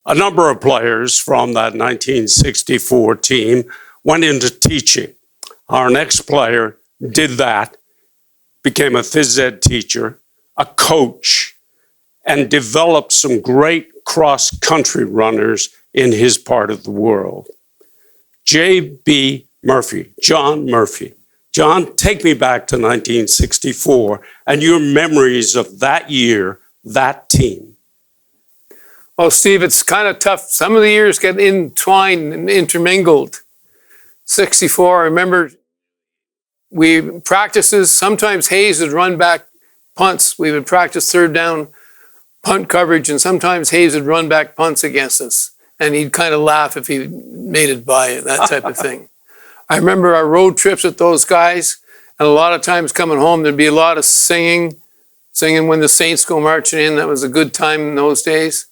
A number of players from that 1964 team went into teaching. Our next player did that, became a phys ed teacher, a coach, and developed some great cross-country runners in his part of the world. J.B. Murphy, John Murphy. John, take me back to 1964 and your memories of that year, that team. Well, Steve, it's kind of tough. Some of the years get entwined and intermingled. 64, I remember we practices, sometimes Hayes would run back punts. We would practice third down punt coverage, and sometimes Hayes would run back punts against us. And he'd kind of laugh if he made it by, that type of thing. I remember our road trips with those guys, and a lot of times coming home, there'd be a lot of singing when the Saints go marching in. That was a good time in those days.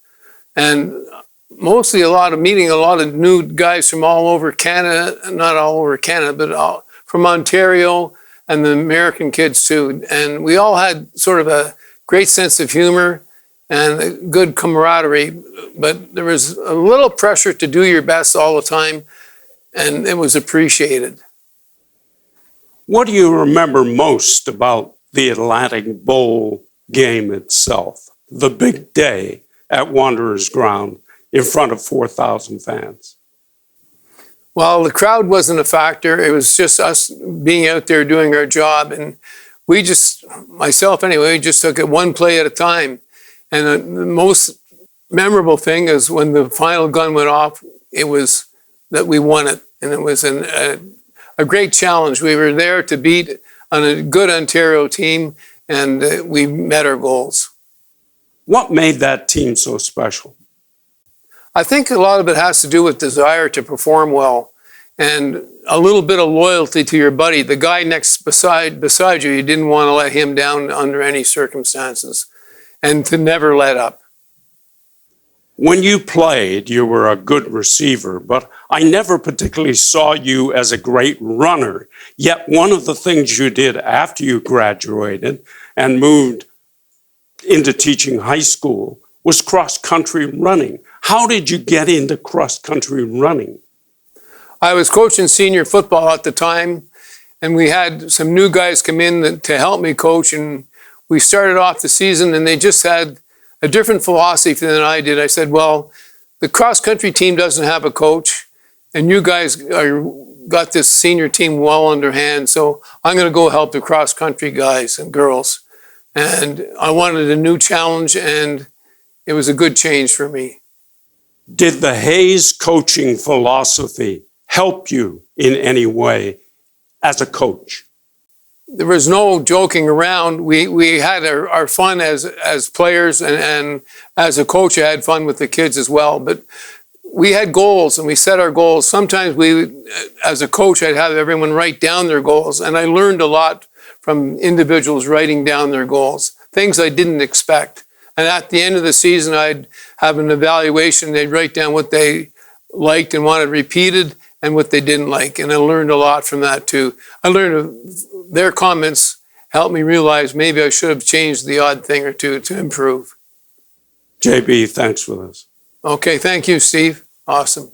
And mostly meeting a lot of new guys from all over Canada, not all over Canada, but from Ontario and the American kids too. And we all had sort of a great sense of humor and a good camaraderie, but there was a little pressure to do your best all the time, and it was appreciated. What do you remember most about the Atlantic Bowl game itself, the big day at Wanderers Ground in front of 4,000 fans? Well, the crowd wasn't a factor. It was just us being out there doing our job. And we just, myself anyway, just took it one play at a time. And the most memorable thing is when the final gun went off, it was that we won it. And it was a great challenge. We were there to beat on a good Ontario team, and we met our goals. What made that team so special? I think a lot of it has to do with desire to perform well and a little bit of loyalty to your buddy. The guy beside you, you didn't want to let him down under any circumstances, and to never let up. When you played, you were a good receiver, but I never particularly saw you as a great runner. Yet one of the things you did after you graduated and moved into teaching high school was cross-country running. How did you get into cross-country running? I was coaching senior football at the time, and we had some new guys come in to help me coach, and we started off the season, and they just had a different philosophy than I did. I said, well, the cross-country team doesn't have a coach, and you guys got this senior team well underhand, so I'm going to go help the cross-country guys and girls. And I wanted a new challenge, and it was a good change for me. Did the Hayes coaching philosophy help you in any way as a coach? There was no joking around. We had our fun as players, and as a coach, I had fun with the kids as well. But we had goals, and we set our goals. Sometimes as a coach, I'd have everyone write down their goals, and I learned a lot from individuals writing down their goals, things I didn't expect. And at the end of the season, I'd have an evaluation. They'd write down what they liked and wanted repeated and what they didn't like. And I learned a lot from that too. I learned their comments helped me realize maybe I should have changed the odd thing or two to improve. JB, thanks for this. Okay, thank you, Steve. Awesome.